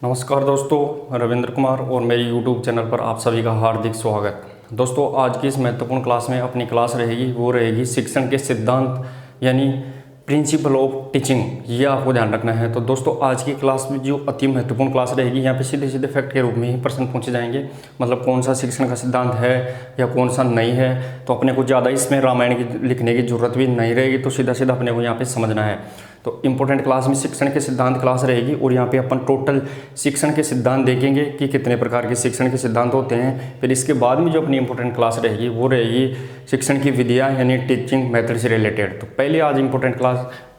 नमस्कार दोस्तों, रविंद्र कुमार और मेरे YouTube चैनल पर आप सभी का हार्दिक स्वागत। दोस्तों, आज की इस महत्वपूर्ण क्लास में अपनी क्लास रहेगी वो रहेगी शिक्षण के सिद्धांत यानी प्रिंसिपल ऑफ टीचिंग। ये आपको ध्यान रखना है। तो दोस्तों, आज की क्लास में जो अति महत्वपूर्ण क्लास रहेगी, यहाँ पे सीधे सीधे फैक्ट के रूप में ही प्रश्न पूछे जाएंगे। मतलब कौन सा शिक्षण का सिद्धांत है या कौन सा नहीं है। तो अपने को ज़्यादा इसमें रामायण की लिखने की जरूरत भी नहीं रहेगी। तो सीधा सीधा अपने को यहाँ पे समझना है। तो इम्पोर्टेंट क्लास में शिक्षण के सिद्धांत क्लास रहेगी और यहाँ पे अपन टोटल शिक्षण के सिद्धांत देखेंगे कि कितने प्रकार के शिक्षण के सिद्धांत होते हैं। फिर इसके बाद में जो अपनी इम्पोर्टेंट क्लास रहेगी वो रहेगी शिक्षण की विधियाँ यानी टीचिंग मेथड से रिलेटेड। तो पहले आज इम्पोर्टेंट क्लास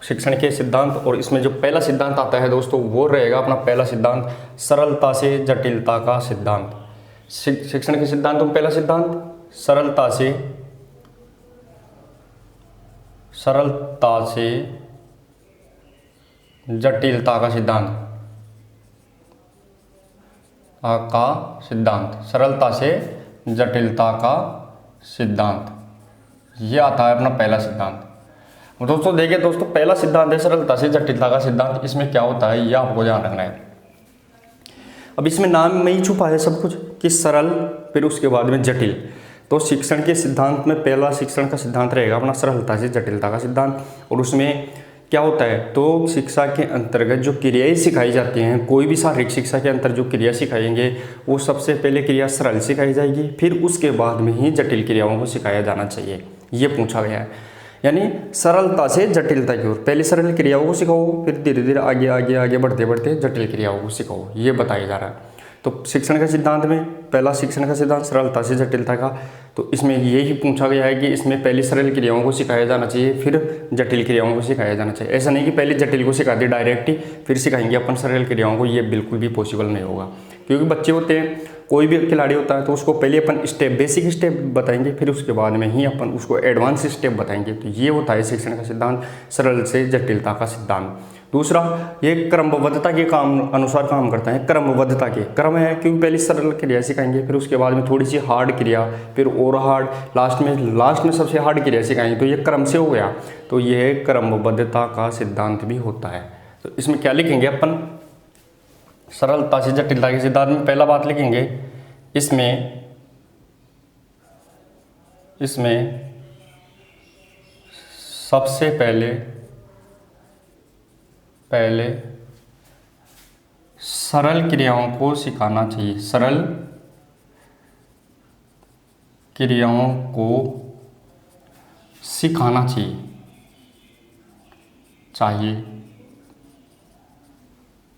शिक्षण के सिद्धांत, और इसमें जो पहला सिद्धांत आता है दोस्तों वो रहेगा अपना पहला सिद्धांत सरलता से जटिलता का सिद्धांत। शिक्षण के सिद्धांतों में पहला सिद्धांत सरलता से जटिलता का सिद्धांत सरलता से जटिलता का सिद्धांत, ये आता है अपना पहला सिद्धांत। दोस्तों देखिए दोस्तों, पहला सिद्धांत है सरलता से जटिलता का सिद्धांत। इसमें क्या होता है ये आपको ध्यान रखना है। अब इसमें नाम में ही छुपा है सब कुछ कि सरल, फिर उसके बाद में जटिल। तो शिक्षण के सिद्धांत में पहला शिक्षण का सिद्धांत रहेगा अपना सरलता से जटिलता का सिद्धांत। और उसमें क्या होता है, तो शिक्षा के अंतर्गत जो क्रियाएं सिखाई जाती हैं, कोई भी शारीरिक शिक्षा के अंतर जो क्रिया सिखाएंगे वो सबसे पहले क्रिया सरल सिखाई जाएगी, फिर उसके बाद में ही जटिल क्रियाओं को सिखाया जाना चाहिए। ये पूछा गया है। यानी सरलता से जटिलता की ओर पहले सरल क्रियाओं को सिखाओ, फिर धीरे धीरे आगे आगे आगे बढ़ते बढ़ते जटिल क्रियाओं को सिखाओ, ये बताया जा रहा है। तो शिक्षण के सिद्धांत में पहला शिक्षण का सिद्धांत सरलता से जटिलता का, तो इसमें यही पूछा गया है कि इसमें पहले सरल क्रियाओं को सिखाया जाना चाहिए, फिर जटिल क्रियाओं को सिखाया जाना चाहिए। ऐसा नहीं कि पहले जटिल को सिखा दिया डायरेक्ट ही फिर सिखाएंगे अपन सरल क्रियाओं को, ये बिल्कुल भी पॉसिबल नहीं होगा। क्योंकि बच्चे होते हैं, कोई भी खिलाड़ी होता है तो उसको पहले अपन बेसिक स्टेप बताएंगे, फिर उसके बाद में ही अपन उसको एडवांस स्टेप बताएंगे। तो ये होता है शिक्षण का सिद्धांत सरल से जटिलता का सिद्धांत। दूसरा, ये क्रमबद्धता के काम अनुसार काम करता है। क्रमबद्धता के क्रम है, क्योंकि पहले सरल क्रिया सिखाएंगे, फिर उसके बाद में थोड़ी सी हार्ड क्रिया, फिर और हार्ड, लास्ट में सबसे हार्ड क्रिया सिखाएंगे। तो ये क्रम से हो गया। तो ये क्रमबद्धता का सिद्धांत भी होता है। तो इसमें क्या लिखेंगे अपन, सरलता से जटिलता के सिद्धांत में पहला बात लिखेंगे, इसमें सबसे पहले सरल क्रियाओं को सिखाना चाहिए। सरल क्रियाओं को सिखाना चाहिए।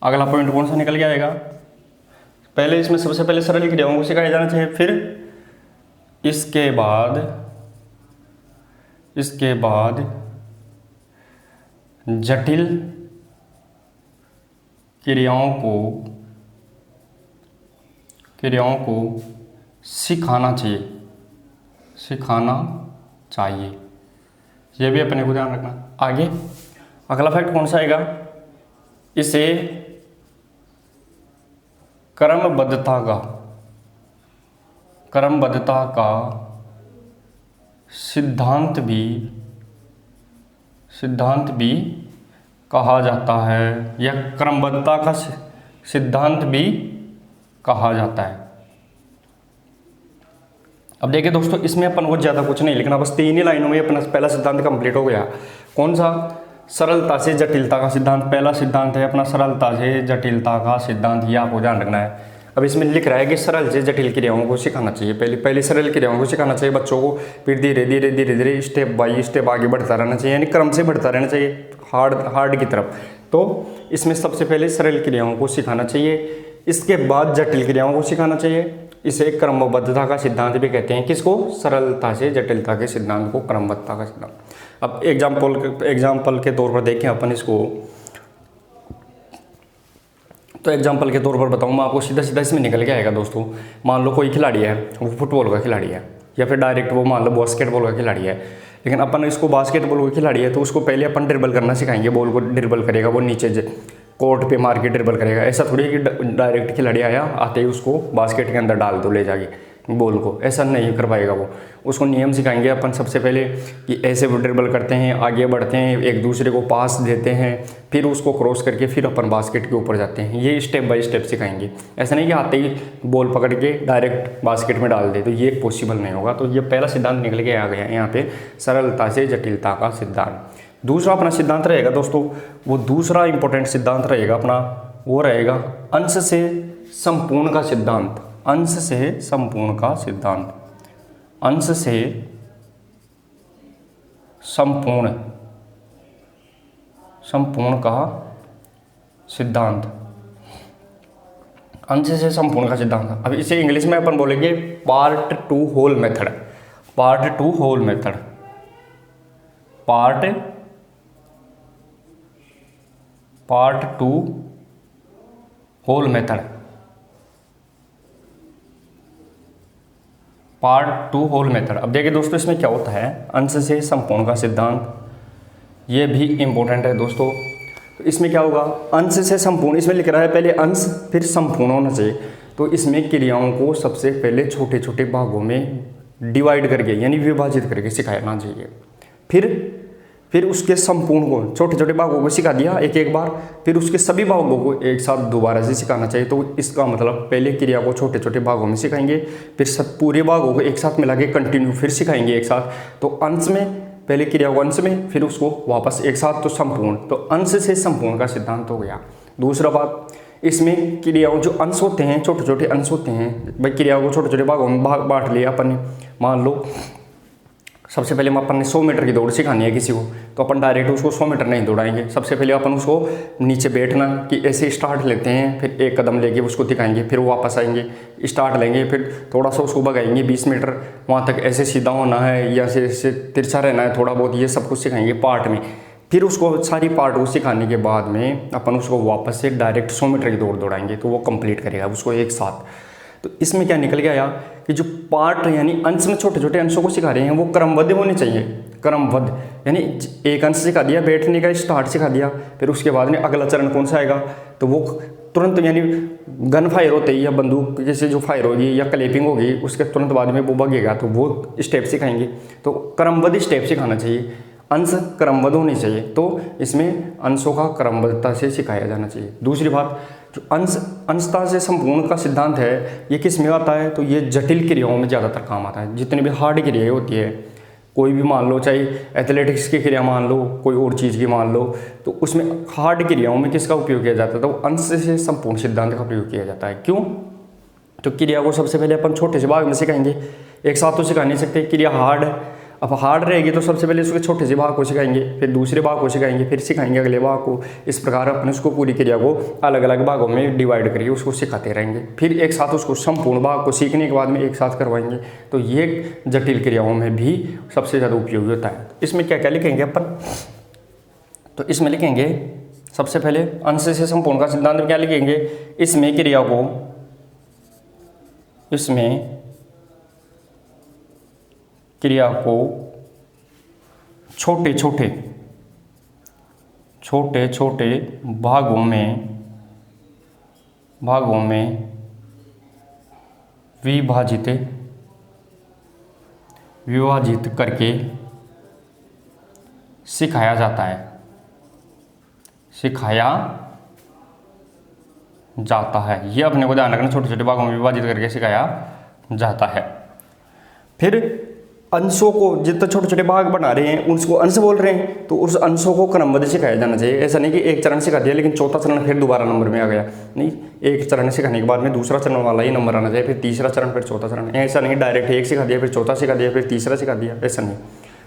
अगला पॉइंट कौन सा निकल के आएगा, पहले इसमें सबसे पहले सरल क्रियाओं को सिखाया जाना चाहिए, फिर इसके बाद जटिल क्रियाओं को सिखाना चाहिए। ये भी अपने को ध्यान रखना। आगे अगला फैक्ट कौन सा आएगा, इसे क्रमबद्धता का सिद्धांत भी कहा जाता है, या क्रमबद्धता का सिद्धांत भी कहा जाता है। अब देखिए दोस्तों, इसमें अपन को ज़्यादा कुछ नहीं लिखना, बस 3 ही लाइनों में अपना पहला सिद्धांत कंप्लीट हो गया। कौन सा, सरलता से जटिलता का सिद्धांत। पहला सिद्धांत है अपना सरलता से जटिलता का सिद्धांत, ये आपको ध्यान रखना है। अब इसमें लिख रहा है कि सरल से जटिल क्रियाओं को सिखाना चाहिए। पहले सरल क्रियाओं को सिखाना चाहिए बच्चों को, फिर धीरे धीरे स्टेप बाय स्टेप आगे बढ़ता रहना चाहिए, यानी क्रम से बढ़ता रहना चाहिए हार्ड की तरफ। तो इसमें सबसे पहले सरल क्रियाओं को सिखाना चाहिए, इसके बाद जटिल क्रियाओं को सिखाना चाहिए। इसे क्रमबद्धता का सिद्धांत भी कहते हैं। किसको, सरलता से जटिलता के सिद्धांत को क्रमबद्धता का सिद्धांत। अब एग्जाम्पल के तौर पर देखें अपन इसको, तो एग्जाम्पल के तौर पर बताऊँ मैं आपको, सीधा सीधा इसमें निकल के आएगा दोस्तों। मान लो कोई खिलाड़ी है, वो फुटबॉल का खिलाड़ी है, या फिर डायरेक्ट वो मान लो बास्केटबॉल का खिलाड़ी है। लेकिन अपन इसको बास्केटबॉल का खिलाड़ी है तो उसको पहले अपन ड्रिबल करना सिखाएंगे, बॉल को ड्रिबल करेगा, वो नीचे कोर्ट पे मार के ड्रिबल करेगा। ऐसा थोड़ी है कि डायरेक्ट खिलाड़ी आया, आते ही उसको बास्केट के अंदर डाल दो ले जाके, बॉल को, ऐसा नहीं कर पाएगा वो। उसको नियम सिखाएंगे अपन सबसे पहले कि ऐसे ड्रिबल करते हैं, आगे बढ़ते हैं, एक दूसरे को पास देते हैं, फिर उसको क्रॉस करके फिर अपन बास्केट के ऊपर जाते हैं। ये स्टेप बाय स्टेप सिखाएंगे। ऐसा नहीं कि आते ही बॉल पकड़ के डायरेक्ट बास्केट में डाल दे, तो ये पॉसिबल नहीं होगा। तो ये पहला सिद्धांत निकल के आ गया यहाँ पे, सरलता से जटिलता का सिद्धांत। दूसरा अपना सिद्धांत रहेगा दोस्तों, वो दूसरा इंपॉर्टेंट सिद्धांत रहेगा अपना, वो रहेगा अंश से संपूर्ण का सिद्धांत। अंश से संपूर्ण का सिद्धांत। अंश से संपूर्ण का सिद्धांत। अंश से संपूर्ण का सिद्धांत। अब इसे इंग्लिश में अपन बोलेंगे part to whole method. Part to whole method. Part to whole method. Part to whole method. अब देखिए दोस्तों, इसमें क्या होता है, अंश से संपूर्ण का सिद्धांत, ये भी इंपॉर्टेंट है दोस्तों। तो इसमें क्या होगा, अंश से संपूर्ण, इसमें लिख रहा है पहले अंश फिर संपूर्ण होना चाहिए। तो इसमें क्रियाओं को सबसे पहले छोटे छोटे भागों में डिवाइड करके यानी विभाजित करके सिखाना चाहिए। फिर उसके संपूर्ण को छोटे छोटे भागों को सिखा दिया एक एक बार, फिर उसके सभी भागों को एक साथ दोबारा से सिखाना चाहिए। तो इसका मतलब पहले क्रिया को छोटे छोटे भागों में सिखाएंगे, फिर सब पूरे भागों को एक साथ मिला के कंटिन्यू फिर सिखाएंगे एक साथ। तो अंश में पहले क्रिया को अंश में, फिर उसको वापस एक साथ, तो संपूर्ण। तो अंश से संपूर्ण का सिद्धांत हो गया। दूसरा बात, इसमें क्रियाओं जो अंश होते हैं, छोटे छोटे अंश होते हैं भाई, क्रिया को छोटे छोटे भागों में बांट लिया अपन ने। मान लो सबसे पहले अपन ने 100 मीटर की दौड़ सिखानी है किसी को, तो अपन डायरेक्ट उसको 100 मीटर नहीं दौड़ाएंगे। सबसे पहले अपन उसको नीचे बैठना कि ऐसे स्टार्ट लेते हैं, फिर एक कदम लेके उसको दिखाएंगे, फिर वो वापस आएंगे, स्टार्ट लेंगे, फिर थोड़ा सा उसको भगाएंगे 20 मीटर, वहाँ तक ऐसे सीधा होना है या ऐसे तिरछा रहना है थोड़ा बहुत, ये सब कुछ सिखाएंगे पार्ट में। फिर उसको सारी पार्ट को सिखाने के बाद में अपन उसको वापस से डायरेक्ट 100 मीटर की दौड़ दौड़ाएंगे, तो वो कंप्लीट करेगा उसको एक साथ। तो इसमें क्या निकल गया यार कि जो पार्ट यानी अंश में छोटे छोटे अंशों को सिखा रहे हैं वो क्रमबद्ध होने चाहिए। क्रमबद्ध यानी एक अंश सिखा दिया, बैठने का स्टार्ट सिखा दिया, फिर उसके बाद में अगला चरण कौन सा आएगा, तो वो तुरंत यानी गन फायर होते ही या बंदूक जैसे जो फायर होगी या क्लैपिंग होगी उसके तुरंत बाद में वो भगेगा, तो वो स्टेप सिखाएंगे। तो क्रमबद्ध स्टेप सिखाना चाहिए, अंश क्रमबद्ध होने चाहिए। तो इसमें अंशों का क्रमबद्धता से सिखाया जाना चाहिए। दूसरी बात, जो अंशता से संपूर्ण का सिद्धांत है ये किस में आता है, तो ये जटिल क्रियाओं में ज़्यादातर काम आता है। जितनी भी हार्ड क्रियाएं होती है, कोई भी मान लो, चाहे एथलेटिक्स की क्रिया मान लो, कोई और चीज़ की मान लो, तो उसमें हार्ड क्रियाओं में किसका उपयोग किया जाता है, तो अंश से संपूर्ण सिद्धांत का प्रयोग किया जाता है। क्यों, तो क्रिया को सबसे पहले अपन छोटे से भाग में सिखाएंगे, एक साथ तो सिखा नहीं सकते। क्रिया हार्ड है, अब हार्ड रहेगी तो सबसे पहले उसके छोटे से भाग को सिखाएंगे, फिर दूसरे भाग को सिखाएंगे, फिर सिखाएंगे अगले भाग को। इस प्रकार अपने उसको पूरी क्रिया को अलग अलग भागों में डिवाइड करके उसको सिखाते रहेंगे, फिर एक साथ उसको संपूर्ण भाग को सीखने के बाद में एक साथ करवाएंगे। तो ये जटिल क्रियाओं में भी सबसे ज़्यादा उपयोगी होता है। इसमें क्या क्या लिखेंगे अपन, तो इसमें लिखेंगे सबसे पहले अंश से संपूर्ण का सिद्धांत में क्या लिखेंगे, इसमें क्रिया को, इसमें क्रिया को छोटे छोटे भागों में विभाजित करके सिखाया जाता है। ये अपने को ध्यान रखना, छोटे छोटे भागों में विभाजित करके सिखाया जाता है। फिर अंशों को जितने छोटे छोटे भाग बना रहे हैं उसको अंश बोल रहे हैं, तो उस अंशों को क्रमबद्ध सिखाया जाना चाहिए। ऐसा नहीं कि एक चरण सिखा दिया लेकिन चौथा चरण फिर दोबारा नंबर में आ गया, नहीं, एक चरण सिखाने के बाद में दूसरा चरण वाला ही नंबर आना चाहिए, फिर तीसरा चरण, फिर चौथा चरण। ऐसा नहीं डायरेक्ट एक सिखा दिया फिर चौथा सिखा दिया फिर तीसरा सिखा दिया, ऐसा नहीं।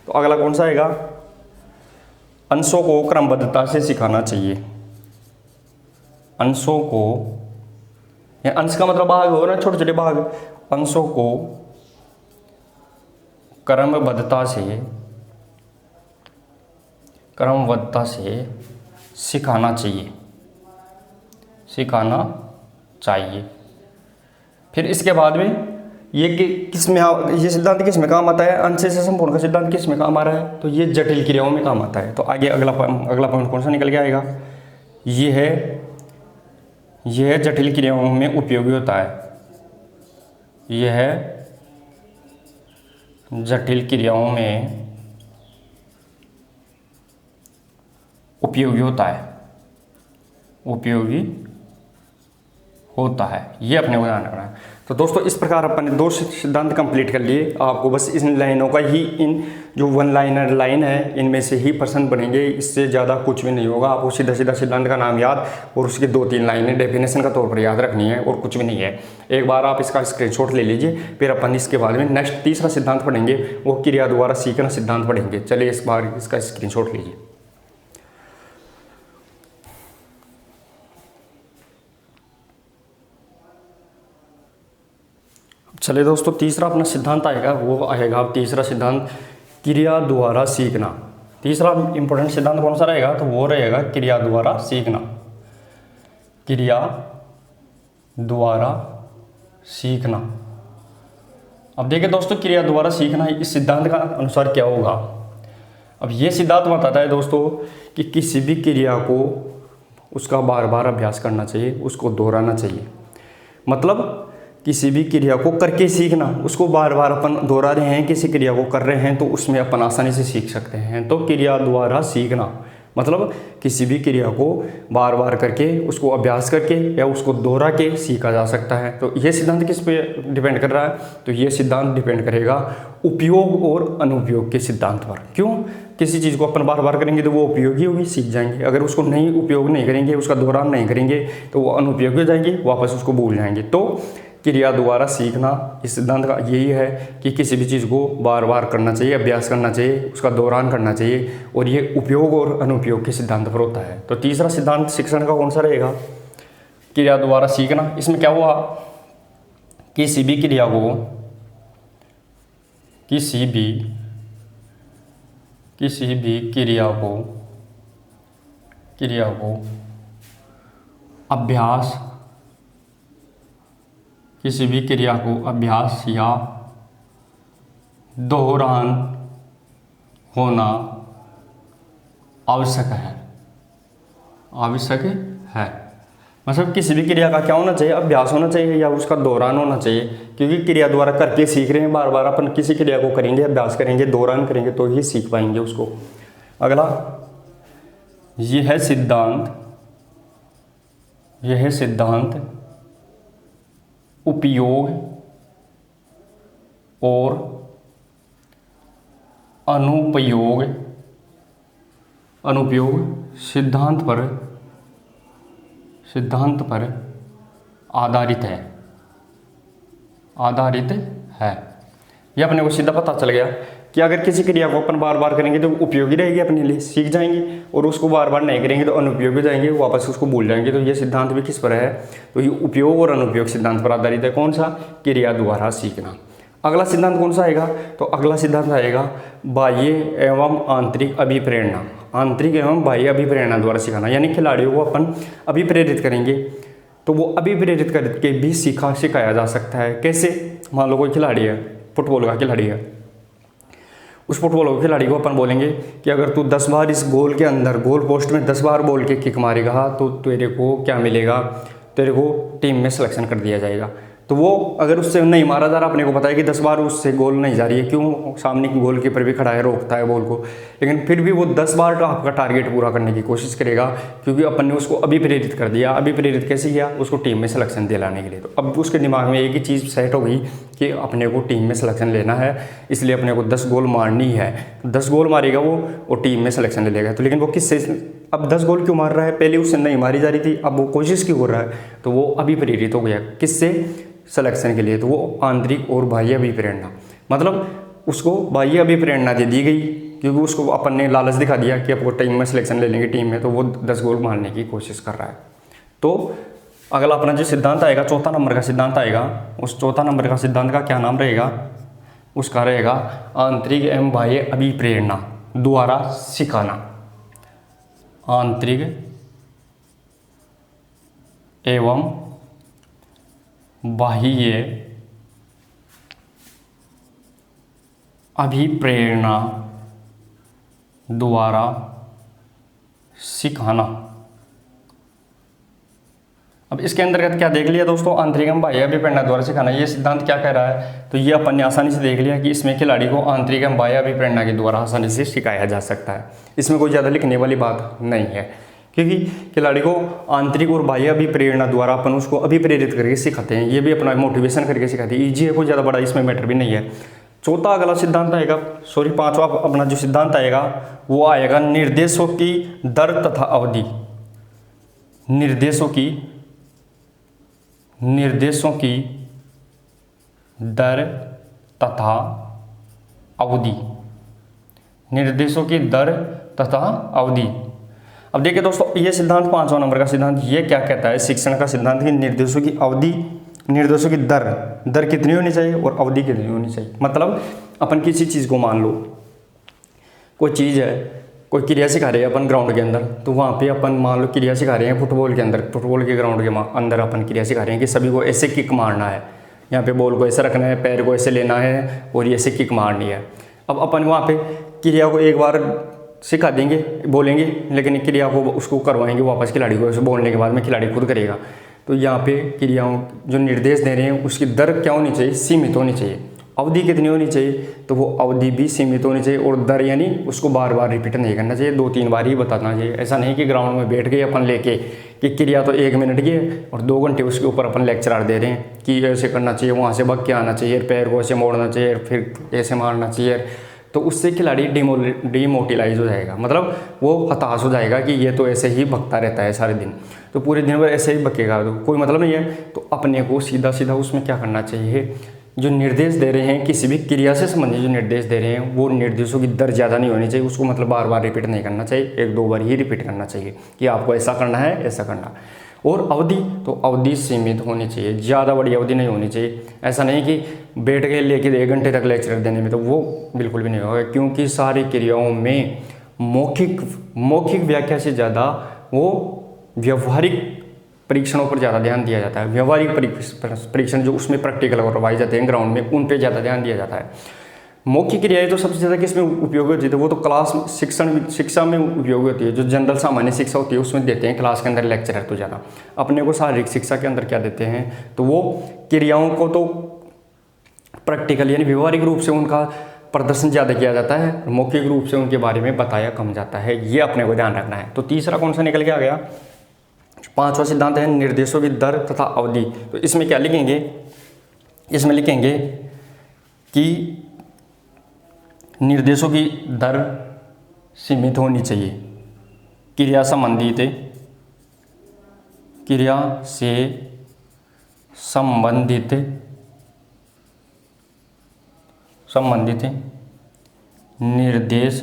तो अगला कौन सा आएगा, अंशों को क्रमबद्धता से सिखाना चाहिए। अंशों को, अंश का मतलब भाग हो ना, छोटे छोटे भाग, अंशों को क्रमबद्धता से सिखाना चाहिए। फिर इसके बाद में ये सिद्धांत किस में काम आता है, अंश से संपूर्ण का सिद्धांत किस में काम आ रहा है, तो ये जटिल क्रियाओं में काम आता है। तो आगे अगला पॉइंट कौन सा निकल के आएगा, ये है जटिल क्रियाओं में उपयोगी होता है। यह है जटिल क्रियाओं में उपयोगी होता है, उपयोगी होता है। ये अपने को ध्यान रखना है। तो दोस्तों इस प्रकार अपन ने 2 सिद्धांत कंप्लीट कर लिए। आपको बस इन लाइनों का ही, इन जो वन लाइनर लाइन है इनमें से ही प्रश्न बनेंगे, इससे ज़्यादा कुछ भी नहीं होगा। आपको सीधा सीधा सिद्धांत का नाम याद और उसकी 2-3 लाइनें डेफिनेशन का तौर पर याद रखनी है और कुछ भी नहीं है। एक बार आप इसका स्क्रीनशॉट ले लीजिए, फिर अपन इसके बाद में नेक्स्ट तीसरा सिद्धांत पढ़ेंगे, वो क्रिया द्वारा सीखना सिद्धांत पढ़ेंगे। चलिए इस बार इसका स्क्रीनशॉट लीजिए। चलिए दोस्तों तीसरा अपना सिद्धांत आएगा, वो आएगा तीसरा सिद्धांत क्रिया द्वारा सीखना। तीसरा इंपॉर्टेंट सिद्धांत कौन सा रहेगा, तो वो रहेगा क्रिया द्वारा सीखना। क्रिया द्वारा सीखना। अब देखिए दोस्तों क्रिया द्वारा सीखना इस सिद्धांत का अनुसार क्या होगा। अब ये सिद्धांत बताता है दोस्तों कि किसी भी क्रिया को उसका बार बार अभ्यास करना चाहिए, उसको दोहराना चाहिए। मतलब किसी भी क्रिया को करके सीखना, उसको बार बार अपन दोहरा रहे हैं, किसी क्रिया को कर रहे हैं तो उसमें अपन आसानी से सीख सकते हैं। तो क्रिया द्वारा सीखना मतलब किसी भी क्रिया को बार बार करके, उसको अभ्यास करके या उसको दोहरा के सीखा जा सकता है। तो ये सिद्धांत किस पे डिपेंड कर रहा है, तो ये सिद्धांत डिपेंड करेगा उपयोग और अनुपयोग के सिद्धांत पर। क्यों, किसी चीज़ को अपन बार बार करेंगे तो वो उपयोगी होगी, सीख जाएंगे। अगर उसको नहीं उपयोग नहीं करेंगे, उसका दोहरान नहीं करेंगे तो वो अनुपयोगी हो जाएंगे, वापस उसको भूल जाएंगे। तो क्रिया द्वारा सीखना इस सिद्धांत का यही है कि किसी भी चीज़ को बार बार करना चाहिए, अभ्यास करना चाहिए, उसका दोहरान करना चाहिए, और ये उपयोग और अनुपयोग के सिद्धांत पर होता है। तो तीसरा सिद्धांत शिक्षण का कौन सा रहेगा, क्रिया द्वारा सीखना। इसमें क्या हुआ, किसी भी क्रिया को क्रिया को अभ्यास, किसी भी क्रिया को अभ्यास या दोहरान होना आवश्यक है। मतलब किसी भी क्रिया का क्या होना चाहिए, अभ्यास होना चाहिए या उसका दोहरान होना चाहिए। क्योंकि क्रिया द्वारा करके सीख रहे हैं, बार बार अपन किसी क्रिया को करेंगे, अभ्यास करेंगे, दोहरान करेंगे तो ही सीख पाएंगे उसको। अगला यह सिद्धांत उपयोग और अनुपयोग सिद्धांत पर आधारित है। यह अपने को सीधा पता चल गया कि अगर किसी क्रिया को अपन बार बार करेंगे तो उपयोगी रहेगी, अपने लिए सीख जाएंगे, और उसको बार बार नहीं करेंगे तो अनुपयोगी हो जाएंगे, वापस उसको भूल जाएंगे। तो ये सिद्धांत भी किस पर है, तो ये उपयोग और अनुपयोग सिद्धांत पर आधारित है। कौन सा, क्रिया द्वारा सीखना। अगला सिद्धांत कौन सा आएगा, तो अगला सिद्धांत आएगा बाह्य एवं आंतरिक अभिप्रेरणा। आंतरिक एवं बाह्य अभिप्रेरणा द्वारा सिखाना, यानी खिलाड़ियों को अपन अभिप्रेरित करेंगे तो वो अभिप्रेरित करके भी सिखाया जा सकता है। कैसे, मान लो कोई खिलाड़ी है, फुटबॉल का खिलाड़ी है, उस फुटबॉल खिलाड़ी को अपन बोलेंगे कि अगर तू 10 बार इस गोल के अंदर, गोल पोस्ट में 10 बार बोल के किक मारेगा तो तेरे को क्या मिलेगा, तेरे को टीम में सिलेक्शन कर दिया जाएगा। तो वो अगर उससे नहीं मारा जा रहा, अपने को पता है कि 10 बार उससे गोल नहीं जा रही है, क्यों, सामने की गोल कीपर भी खड़ा है, रोकता है बॉल को, लेकिन फिर भी वो 10 बार तो आपका टारगेट पूरा करने की कोशिश करेगा, क्योंकि अपन ने उसको अभिप्रेरित कर दिया। अभिप्रेरित कैसे किया, उसको टीम में सिलेक्शन दिलाने के लिए। तो अब उसके दिमाग में एक ही चीज़ सेट हो गई कि अपने को टीम में सिलेक्शन लेना है, इसलिए अपने को 10 गोल मारनी है। 10 गोल मारेगा वो, और टीम में सिलेक्शन ले लेगा। तो लेकिन वो किससे, अब 10 गोल क्यों मार रहा है, पहले उससे नहीं मारी जा रही थी, अब वो कोशिश क्यों कर रहा है, तो वो अभिप्रेरित हो गया किससे, सिलेक्शन के लिए। तो वो आंतरिक और बाह्य अभिप्रेरणा, मतलब उसको बाह्य अभिप्रेरणा दे दी गई, क्योंकि उसको अपन ने लालच दिखा दिया कि आपको टीम में सिलेक्शन ले लेंगे टीम में, तो वो 10 गोल मारने की कोशिश कर रहा है। तो अगला अपना जो सिद्धांत आएगा, चौथा नंबर का सिद्धांत आएगा, उस चौथा नंबर का सिद्धांत का क्या नाम रहेगा, उसका रहेगा आंतरिक एवं बाह्य अभिप्रेरणा द्वारा सिखाना। आंतरिक एवं बाह्य अभिप्रेरणा द्वारा सिखाना। अब इसके अंतर्गत क्या देख लिया दोस्तों, आंतरिक एवं बाह्य अभिप्रेरणा द्वारा सिखाना। ये सिद्धांत क्या कह रहा है, तो ये अपन ने आसानी से देख लिया कि इसमें खिलाड़ी को आंतरिक एवं बाह्य अभिप्रेरणा के द्वारा आसानी से सिखाया जा सकता है। इसमें कोई ज़्यादा लिखने वाली बात नहीं है, क्योंकि खिलाड़ी को आंतरिक और बाह्य अभिप्रेरणा द्वारा अपन उसको अभिप्रेरित करके सिखाते हैं। ये भी अपना मोटिवेशन करके सिखाते हैं। ईजी है, कोई ज़्यादा बड़ा इसमें मैटर भी नहीं है। चौथा अगला सिद्धांत आएगा, पांचवा अपना जो सिद्धांत आएगा वो आएगा निर्देशों की दर तथा अवधि। निर्देशों की दर तथा अवधि। निर्देशों की दर तथा अवधि। अब देखिए दोस्तों, ये सिद्धांत 5वां नंबर का सिद्धांत ये क्या कहता है, शिक्षण का सिद्धांत कि निर्देशों की अवधि, निर्देशों की दर कितनी होनी चाहिए और अवधि कितनी होनी चाहिए। मतलब अपन किसी चीज़ को मान लो, कोई चीज़ है, कोई क्रिया सिखा रहे हैं अपन ग्राउंड के अंदर, तो वहाँ पे अपन मान लो क्रिया सिखा रहे हैं फुटबॉल के अंदर, फुटबॉल के ग्राउंड के अंदर अपन क्रिया सिखा रहे हैं कि सभी को ऐसे किक मारना है, यहाँ पे बॉल को ऐसे रखना है, पैर को ऐसे लेना है और ऐसे किक मारनी है। अब अपन वहाँ पे क्रिया को एक बार सिखा देंगे, बोलेंगे, लेकिन क्रिया को उसको करवाएंगे वापस खिलाड़ी को, ऐसे बोलने के बाद में खिलाड़ी खुद करेगा। तो यहाँ पे क्रियाओं जो निर्देश दे रहे हैं उसकी दर क्या होनी चाहिए, सीमित होनी चाहिए। अवधि कितनी होनी चाहिए, तो वो अवधि भी सीमित होनी चाहिए। और दर यानी उसको बार बार रिपीट नहीं करना चाहिए, 2-3 बार ही बताना चाहिए। ऐसा नहीं कि ग्राउंड में बैठ गए अपन लेके कि क्रिया तो 1 मिनट की है और 2 घंटे उसके ऊपर अपन लेक्चर दे रहे हैं कि ऐसे करना चाहिए, वहाँ से भाग के आना चाहिए, पैर को ऐसे मोड़ना चाहिए, फिर ऐसे मारना चाहिए। तो उससे खिलाड़ी डिमोटिलाइज हो जाएगा, मतलब वो हताश हो जाएगा कि ये तो ऐसे ही भगता रहता है सारे दिन, तो पूरे दिन भर ऐसे ही भगेगा, तो कोई मतलब नहीं है। तो अपने को सीधा सीधा उसमें क्या करना चाहिए, जो निर्देश दे रहे हैं किसी भी क्रिया से संबंधित जो निर्देश दे रहे हैं वो निर्देशों की दर ज़्यादा नहीं होनी चाहिए। उसको मतलब बार बार रिपीट नहीं करना चाहिए, 1-2 बार ही रिपीट करना चाहिए कि आपको ऐसा करना है, ऐसा करना। और अवधि, तो अवधि सीमित होनी चाहिए, ज़्यादा बड़ी अवधि नहीं होनी चाहिए। ऐसा नहीं कि बैठ के लेके 1 घंटे तक लेक्चर देने में, तो वो बिल्कुल भी नहीं होगा, क्योंकि सारी क्रियाओं में मौखिक व्याख्या से ज़्यादा वो व्यवहारिक परीक्षणों पर ज़्यादा ध्यान दिया जाता है। व्यवहारिक परीक्षण जो उसमें प्रैक्टिकल करवाए जाते हैं ग्राउंड में, उन पे ज़्यादा ध्यान दिया जाता है। मौखिक क्रियाएं तो सबसे ज़्यादा किसमें उपयोग होती है, तो वो तो क्लास शिक्षा में उपयोग होती है। जो जनरल सामान्य शिक्षा होती है उसमें देते हैं क्लास के अंदर लेक्चरर तो ज़्यादा। अपने को शारीरिक शिक्षा के अंदर क्या देते हैं, तो वो क्रियाओं को तो प्रैक्टिकल यानी व्यवहारिक रूप से उनका प्रदर्शन ज़्यादा किया जाता है, मौखिक रूप से उनके बारे में बताया कम जाता है। ये अपने को ध्यान रखना है। तो तीसरा कौन सा निकल के आ गया, 5वां सिद्धांत है निर्देशों की दर तथा अवधि। तो इसमें क्या लिखेंगे, इसमें लिखेंगे कि निर्देशों की दर सीमित होनी चाहिए, क्रिया से संबंधित निर्देश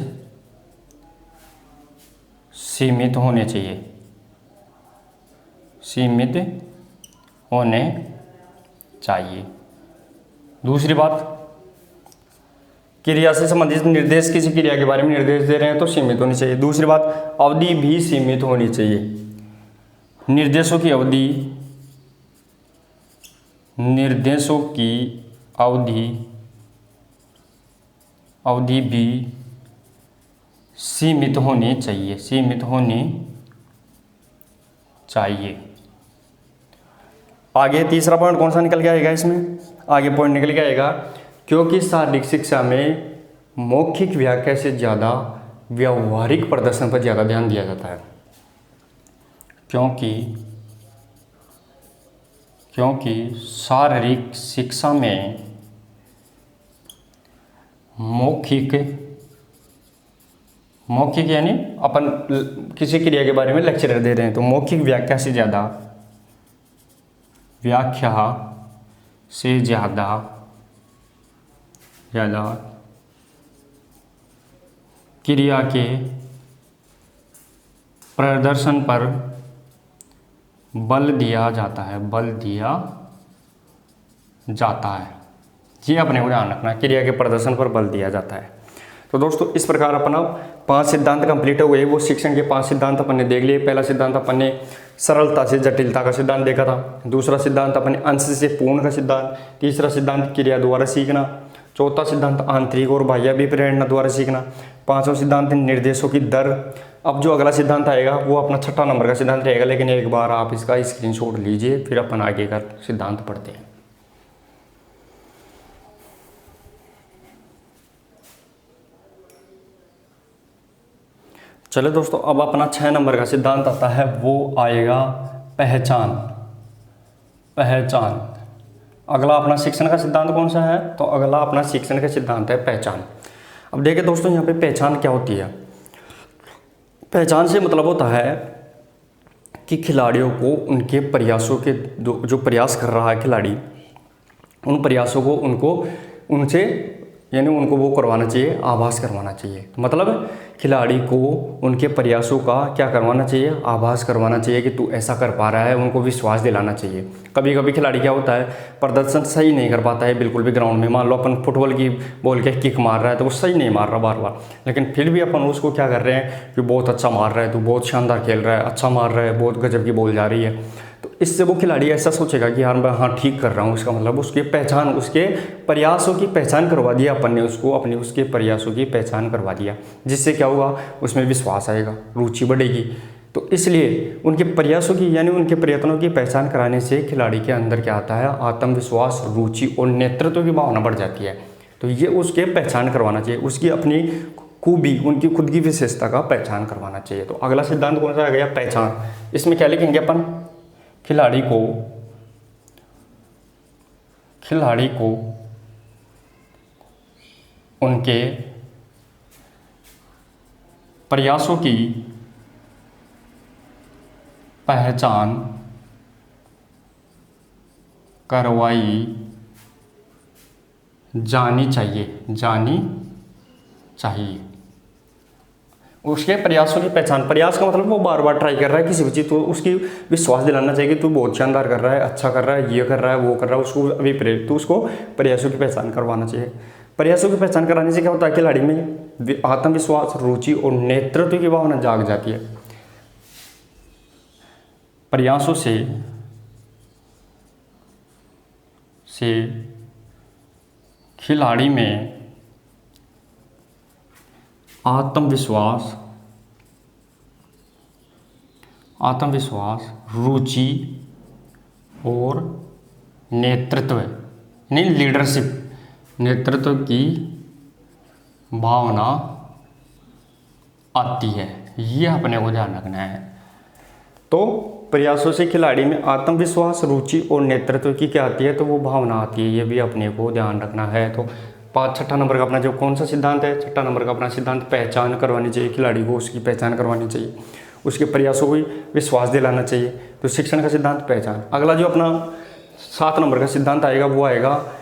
सीमित होने चाहिए। दूसरी बात, क्रिया से संबंधित निर्देश किसी क्रिया के बारे में निर्देश दे रहे हैं तो सीमित होनी चाहिए। दूसरी बात, अवधि भी सीमित होनी चाहिए। निर्देशों की अवधि भी सीमित होनी चाहिए। आगे तीसरा पॉइंट कौन सा निकल के आएगा, इसमें आगे पॉइंट निकल के आएगा, क्योंकि शारीरिक शिक्षा में मौखिक व्याख्या से ज़्यादा व्यवहारिक प्रदर्शन पर ज़्यादा ध्यान दिया जाता है। क्योंकि शारीरिक शिक्षा में मौखिक यानी अपन किसी क्रिया के बारे में लेक्चर दे रहे हैं तो मौखिक व्याख्या से ज़्यादा क्रिया के प्रदर्शन पर बल दिया जाता है। ये अपने को ध्यान रखना है, क्रिया के प्रदर्शन पर बल दिया जाता है। तो दोस्तों इस प्रकार अपना 5 सिद्धांत कंप्लीट हो गए। वो शिक्षण के 5 सिद्धांत अपन ने देख लिए। पहला सिद्धांत अपन ने सरलता से जटिलता का सिद्धांत देखा था। दूसरा सिद्धांत अपन ने अंश से पूर्ण का सिद्धांत। तीसरा सिद्धांत क्रिया द्वारा सीखना। चौथा सिद्धांत आंतरिक और बाह्य अभिप्रेरणा द्वारा सीखना। 5वां सिद्धांत निर्देशों की दर, अब जो अगला सिद्धांत आएगा वो अपना 6ठा नंबर का सिद्धांत रहेगा, लेकिन एक बार आप इसका स्क्रीनशॉट लीजिए, फिर अपन आगे का सिद्धांत पढ़ते हैं। चलो दोस्तों, अब अपना 6 नंबर का सिद्धांत आता है, वो आएगा पहचान। पहचान। अगला अपना शिक्षण का सिद्धांत कौन सा है? तो अगला अपना शिक्षण का सिद्धांत है पहचान। अब देखिए दोस्तों, यहाँ पे पहचान क्या होती है। पहचान से मतलब होता है कि खिलाड़ियों को उनके प्रयासों के जो प्रयास कर रहा है खिलाड़ी, उन प्रयासों को उनसे यानी उनको वो करवाना चाहिए, आभास करवाना चाहिए। तो मतलब खिलाड़ी को उनके प्रयासों का क्या करवाना चाहिए? आभास करवाना चाहिए कि तू ऐसा कर पा रहा है, उनको विश्वास दिलाना चाहिए। कभी कभी खिलाड़ी क्या होता है, प्रदर्शन सही नहीं कर पाता है बिल्कुल भी ग्राउंड में। मान लो अपन फुटबॉल की बॉल के किक मार रहा है तो वो सही नहीं मार रहा बार बार, लेकिन फिर भी अपन उसको क्या कर रहे हैं कि बहुत अच्छा मार रहा है, तू बहुत शानदार खेल रहा है, अच्छा मार रहा है, बहुत गजब की बॉल जा रही है। तो इससे वो खिलाड़ी ऐसा सोचेगा कि यार मैं हाँ ठीक कर रहा हूँ। इसका मतलब उसके पहचान, उसके प्रयासों की पहचान करवा दिया अपन ने उसको, अपने उसके प्रयासों की पहचान करवा दिया, जिससे क्या हुआ, उसमें विश्वास आएगा, रुचि बढ़ेगी। तो इसलिए उनके प्रयासों की यानी उनके प्रयत्नों की पहचान कराने से खिलाड़ी के अंदर क्या आता है, आत्मविश्वास, रुचि और नेतृत्व की भावना बढ़ जाती है। तो ये उसके पहचान करवाना चाहिए, उसकी अपनी खूबी, उनकी खुद की विशेषता का पहचान करवाना चाहिए। तो अगला सिद्धांत कौन सा आ गया? पहचान। इसमें क्या लिखेंगे अपन? खिलाड़ी को उनके प्रयासों की पहचान करवाई जानी चाहिए। उसके प्रयासों की पहचान, प्रयास का मतलब वो बार बार ट्राई कर रहा है किसी भी चीज़, तो उसकी विश्वास दिलाना चाहिए कि तू बहुत शानदार कर रहा है, अच्छा कर रहा है, ये कर रहा है, वो कर रहा है, उसको अभी प्रेरित, तो उसको प्रयासों की पहचान करवाना चाहिए। प्रयासों की पहचान कराने से क्या होता है, खिलाड़ी में आत्मविश्वास, रुचि और नेतृत्व की भावना जाग जाती है। प्रयासों से खिलाड़ी में आत्मविश्वास, रुचि और नेतृत्व यानी लीडरशिप, नेतृत्व की भावना आती है। ये अपने को ध्यान रखना है। तो प्रयासों से खिलाड़ी में आत्मविश्वास, रुचि और नेतृत्व की क्या आती है, तो वो भावना आती है। ये भी अपने को ध्यान रखना है। तो 6ठा नंबर का अपना जो कौन सा सिद्धांत है, 6ठा नंबर का अपना सिद्धांत पहचान करवानी चाहिए खिलाड़ी को, उसकी पहचान करवानी चाहिए, उसके प्रयासों को विश्वास दिलाना चाहिए। तो शिक्षण का सिद्धांत पहचान। अगला जो अपना 7 नंबर का सिद्धांत आएगा वो आएगा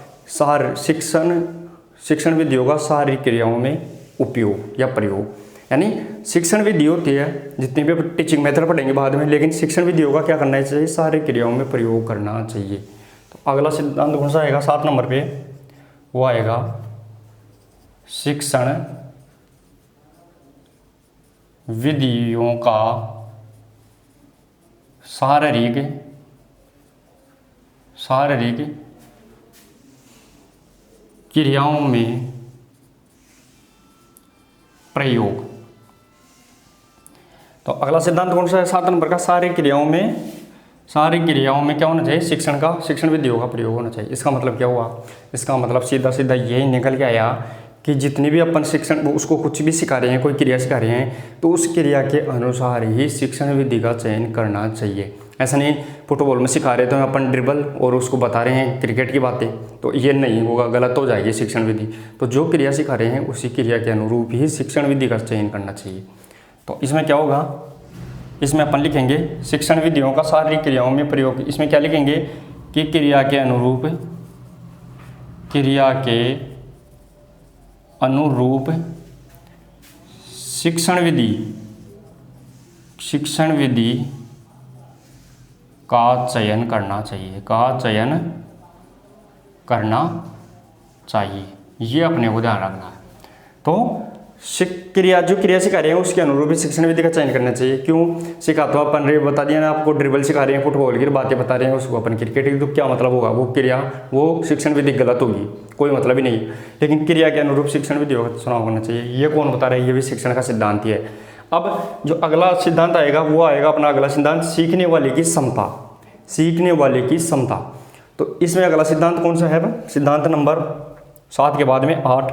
शिक्षण विधियों का शारीरिक क्रियाओं में उपयोग या प्रयोग। यानी शिक्षण विधि होती है, जितनी भी टीचिंग मेथड पढ़ेंगे बाद में, लेकिन शिक्षण विधियों का क्या करना चाहिए, शारीरिक क्रियाओं में प्रयोग करना चाहिए। तो अगला सिद्धांत कौन सा आएगा 7 नंबर पे, वो आएगा शिक्षण विधियों का शारीरिक क्रियाओं में प्रयोग। तो अगला सिद्धांत कौन सा है 7 नंबर का, शारीरिक क्रियाओं में क्या होना चाहिए, शिक्षण विधियों का प्रयोग होना चाहिए। इसका मतलब क्या हुआ, इसका मतलब सीधा सीधा यही निकल के आया कि जितनी भी अपन शिक्षण उसको कुछ भी सिखा रहे हैं, कोई क्रिया सिखा रहे हैं, तो उस क्रिया के अनुसार ही शिक्षण विधि का चयन करना चाहिए। ऐसा नहीं फुटबॉल में सिखा रहे तो अपन ड्रिबल और उसको बता रहे हैं क्रिकेट की बातें, तो ये नहीं होगा, गलत हो जाएगी शिक्षण विधि। तो जो क्रिया सिखा रहे हैं उसी क्रिया के अनुरूप ही शिक्षण विधि का चयन करना चाहिए। तो इसमें क्या होगा, इसमें अपन लिखेंगे शिक्षण विधियों का शारीरिक क्रियाओं में प्रयोग। इसमें क्या लिखेंगे कि क्रिया के अनुरूप शिक्षण विधि का चयन करना चाहिए। ये अपने को ध्यान रखना है। तो जो क्रिया सिखा रहे हैं उसके अनुरूप ही शिक्षण विधि का चयन करना चाहिए। क्यों सिखा, तो अपन बता दिया ना आपको, ड्रिबल सिखा रहे हैं, फुटबॉल की बातें बता रहे हैं, उसको अपन क्रिकेट की, तो क्या मतलब होगा, वो शिक्षण विधि गलत होगी, कोई मतलब ही नहीं। लेकिन क्रिया के अनुरूप शिक्षण विधि का चुनाव करना चाहिए। ये कौन बता रहा है, ये भी शिक्षण का सिद्धांत ही है। अब जो अगला सिद्धांत आएगा वो आएगा अपना अगला सिद्धांत सीखने वाले की क्षमता, सीखने वाले की क्षमता। तो इसमें अगला सिद्धांत कौन सा है? सिद्धांत नंबर 7 के बाद में 8,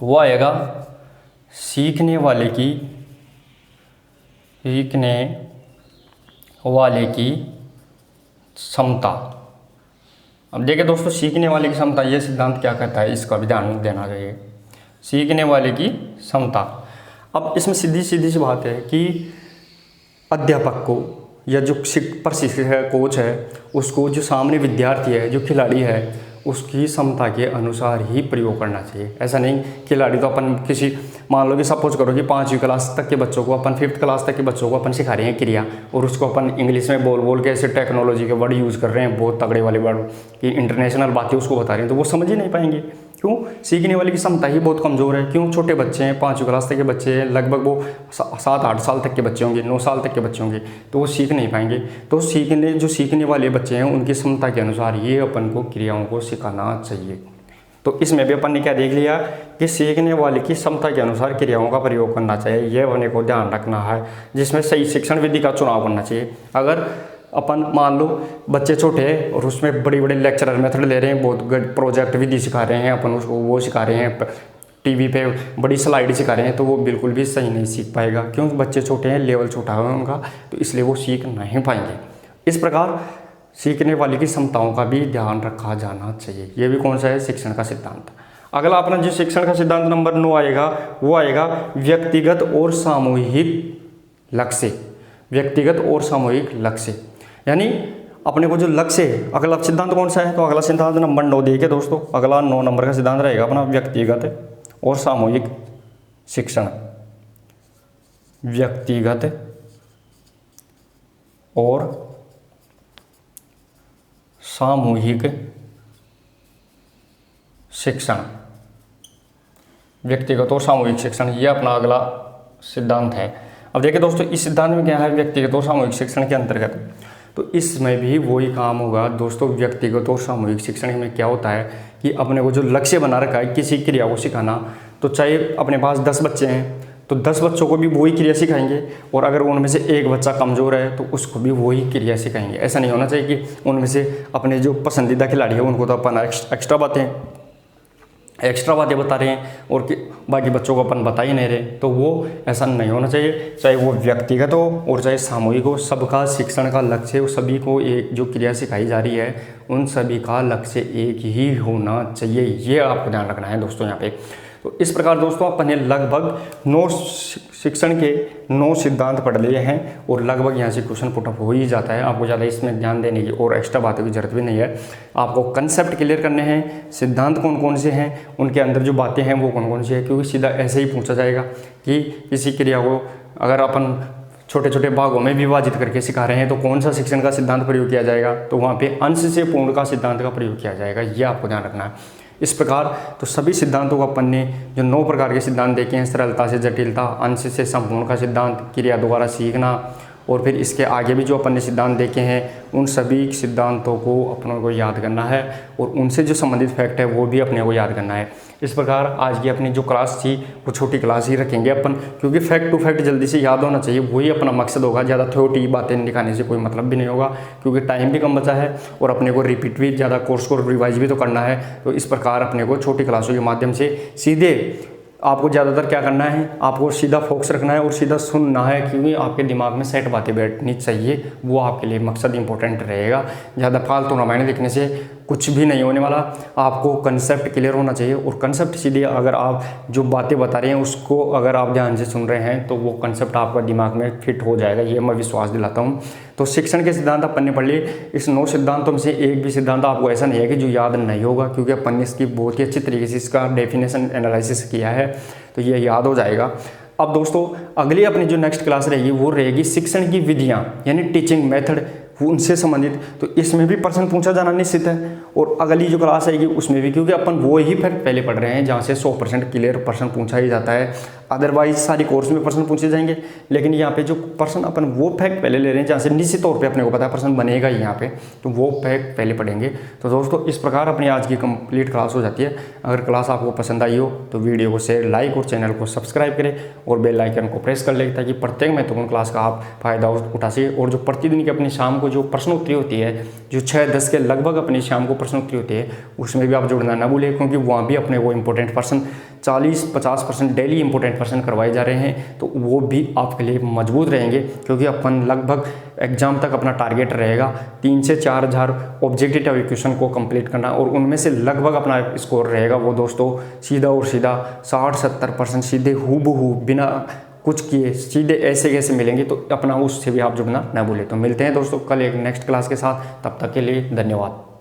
वो आएगा सीखने वाले की क्षमता। अब देखिए दोस्तों, सीखने वाले की क्षमता, ये सिद्धांत क्या कहता है इसका भी ध्यान देना चाहिए। सीखने वाले की क्षमता, अब इसमें सीधी सी बात है कि अध्यापक को या जो प्रशिक्षक है, कोच है, उसको जो सामने विद्यार्थी है, जो खिलाड़ी है, उसकी क्षमता के अनुसार ही प्रयोग करना चाहिए। ऐसा नहीं खिलाड़ी तो अपन किसी, मान लो कि सपोज करो कि 5वीं क्लास तक के बच्चों को अपन 5th क्लास तक के बच्चों को अपन सिखा रहे हैं क्रिया, और उसको अपन इंग्लिश में बोल बोल के ऐसे टेक्नोलॉजी के वर्ड यूज़ कर रहे हैं, बहुत तगड़े वाले वर्ड कि इंटरनेशनल बातें उसको बता रहे हैं, तो वो समझ ही नहीं पाएंगे। क्यों? सीखने वाली की क्षमता ही बहुत कमज़ोर है। क्यों? छोटे बच्चे हैं, 5वीं क्लास तक के बच्चे हैं, लगभग वो 7-8 साल तक के बच्चे होंगे, 9 साल तक के बच्चे होंगे, तो वो सीख नहीं पाएंगे। तो सीखने वाले बच्चे हैं, उनकी क्षमता के अनुसार ये अपन को क्रियाओं को सिखाना चाहिए। तो इसमें भी अपन ने क्या देख लिया कि सीखने वाले की क्षमता के अनुसार क्रियाओं का प्रयोग करना चाहिए, ये अपने को ध्यान रखना है, जिसमें सही शिक्षण विधि का चुनाव करना चाहिए। अगर अपन मान लो बच्चे छोटे हैं और उसमें बड़े बड़े लेक्चरर मेथड ले रहे हैं, बहुत प्रोजेक्ट विधि सिखा रहे हैं, अपन उसको वो सिखा रहे हैं, टीवी पे बड़ी स्लाइड सिखा रहे हैं, तो वो बिल्कुल भी सही नहीं सीख पाएगा। क्योंकि बच्चे छोटे हैं, लेवल छोटा है उनका, तो इसलिए वो सीख नहीं पाएंगे। इस प्रकार सीखने वाली की क्षमताओं का भी ध्यान रखा जाना चाहिए। ये भी कौन सा है? शिक्षण का सिद्धांत। अगला अपना जो शिक्षण का सिद्धांत नंबर 9 आएगा, वो आएगा व्यक्तिगत और सामूहिक लक्ष्य। व्यक्तिगत और सामूहिक लक्ष्य, यानी अपने को जो लक्ष्य है, अगला सिद्धांत कौन सा है? तो अगला सिद्धांत नंबर 9 देखिए दोस्तों, अगला 9 नंबर का सिद्धांत रहेगा अपना व्यक्तिगत और सामूहिक शिक्षण। व्यक्तिगत और सामूहिक शिक्षण, व्यक्तिगत और सामूहिक शिक्षण, ये अपना अगला सिद्धांत है। अब देखिए दोस्तों, इस सिद्धांत में क्या है? व्यक्तिगत और सामूहिक शिक्षण के अंतर्गत, तो इसमें भी वही काम होगा दोस्तों। व्यक्तिगत और सामूहिक शिक्षण में क्या होता है कि अपने को जो लक्ष्य बना रखा है किसी क्रिया को सिखाना, तो चाहे अपने पास 10 बच्चे हैं तो 10 बच्चों को भी वही क्रिया सिखाएंगे, और अगर उनमें से एक बच्चा कमज़ोर है तो उसको भी वही क्रिया सिखाएंगे। ऐसा नहीं होना चाहिए कि उनमें से अपने जो पसंदीदा खिलाड़ी है उनको तो अपन एक्स्ट्रा बातें बता रहे हैं और बाकी बच्चों को अपन बता ही नहीं रहे, तो वो ऐसा नहीं होना चाहिए। चाहे वो व्यक्तिगत हो और चाहे सामूहिक हो, सबका शिक्षण का लक्ष्य, वो सभी को एक जो क्रिया सिखाई जा रही है उन सभी का लक्ष्य एक ही होना चाहिए। ये आपको ध्यान रखना है दोस्तों यहाँ पे। तो इस प्रकार दोस्तों अपन ने लगभग 9 शिक्षण के 9 सिद्धांत पढ़ लिए हैं, और लगभग यहाँ से क्वेश्चन पुटअप हो ही जाता है। आपको ज़्यादा इसमें ध्यान देने की और एक्स्ट्रा बातों की जरूरत भी नहीं है। आपको कंसेप्ट क्लियर करने हैं, सिद्धांत कौन कौन से हैं, उनके अंदर जो बातें हैं वो कौन कौन सी है, क्योंकि सीधा ऐसे ही पूछा जाएगा कि किसी क्रिया को अगर अपन छोटे छोटे भागों में विभाजित करके सिखा रहे हैं तो कौन सा शिक्षण का सिद्धांत प्रयोग किया जाएगा, तो वहाँ पे अंश से पूर्ण का सिद्धांत का प्रयोग किया जाएगा। ये आपको ध्यान रखना है। इस प्रकार तो सभी सिद्धांतों को अपन ने जो 9 प्रकार के सिद्धांत देखे हैं, सरलता से जटिलता, अंश से संपूर्ण का सिद्धांत, क्रिया द्वारा सीखना, और फिर इसके आगे भी जो अपन ने सिद्धांत देखे हैं, उन सभी सिद्धांतों को अपनों को याद करना है, और उनसे जो संबंधित फैक्ट है वो भी अपने को याद करना है। इस प्रकार आज की अपनी जो क्लास थी वो छोटी क्लास ही रखेंगे अपन, क्योंकि फैक्ट टू फैक्ट जल्दी से याद होना चाहिए, वही अपना मकसद होगा। ज़्यादा छोटी बातें दिखाने से कोई मतलब भी नहीं होगा, क्योंकि टाइम भी कम बचा है और अपने को रिपीट भी ज़्यादा कोर्स को रिवाइज भी तो करना है। तो इस प्रकार अपने को छोटी क्लासों के माध्यम से सीधे आपको ज़्यादातर क्या करना है, आपको सीधा फोकस रखना है और सीधा सुनना है, क्योंकि आपके दिमाग में सेट बातें बैठनी चाहिए, वो आपके लिए मकसद इंपॉर्टेंट रहेगा। ज़्यादा फालतू रामायण देखने से कुछ भी नहीं होने वाला। आपको कंसेप्ट क्लियर होना चाहिए, और कंसेप्ट सीधे अगर आप जो बातें बता रहे हैं उसको अगर आप ध्यान से सुन रहे हैं तो वो कंसेप्ट आपका दिमाग में फिट हो जाएगा, ये मैं विश्वास दिलाता हूँ। तो शिक्षण के सिद्धांत अपन ने पढ़ लिए। इस 9 सिद्धांतों में से एक भी सिद्धांत आपको ऐसा नहीं है कि जो याद नहीं होगा, क्योंकि अपन ने इसकी बहुत ही अच्छी तरीके से इसका डेफिनेशन एनालिसिस किया है, तो ये याद हो जाएगा। अब दोस्तों अगली अपनी जो नेक्स्ट क्लास रहेगी वो रहेगी शिक्षण की विधियाँ, यानी टीचिंग मेथड, उनसे संबंधित। तो इसमें भी प्रश्न पूछा जाना निश्चित है, और अगली जो क्लास आएगी उसमें भी, क्योंकि अपन वो ही फिर पहले पढ़ रहे हैं जहाँ से 100% क्लियर प्रश्न पूछा ही जाता है। अदरवाइज सारी कोर्स में प्रश्न पूछे जाएंगे, लेकिन यहाँ पे जो प्रश्न अपन वो फैक्ट पहले ले रहे हैं जहाँ से निश्चित तौर पे अपने को पता है प्रश्न बनेगा ही यहाँ पे, तो वो फैक्ट पहले पढ़ेंगे। तो दोस्तों इस प्रकार अपनी आज की कंप्लीट क्लास हो जाती है। अगर क्लास आपको पसंद आई हो तो वीडियो को शेयर, लाइक और चैनल को सब्सक्राइब करें और बेल आइकन को प्रेस कर लें ताकि प्रत्येक महत्वपूर्ण क्लास का आप फायदा उठा सकें। और जो प्रतिदिन की अपनी शाम को जो प्रश्नोत्तरी होती है, जो 6-10 के लगभग अपनी शाम को प्रश्नोत्तरी होती है, उसमें भी आप जुड़ना ना भूलें, क्योंकि वहाँ भी अपने वो important person 40-50% daily important person करवाए जा रहे हैं, तो वो भी आपके लिए मजबूत रहेंगे। क्योंकि अपन लगभग एग्जाम तक अपना टारगेट रहेगा 3 से 4 हज़ार ऑब्जेक्टिव टाइप क्वेश्चन को कंप्लीट करना, और उनमें से लगभग अपना स्कोर रहेगा वो दोस्तों सीधा और सीधा 60-70% सीधे हूबहू बिना कुछ किए सीधे ऐसे कैसे मिलेंगे। तो अपना उससे भी आप जुड़ना ना भूलें। तो मिलते हैं दोस्तों कल एक नेक्स्ट क्लास के साथ, तब तक के लिए धन्यवाद।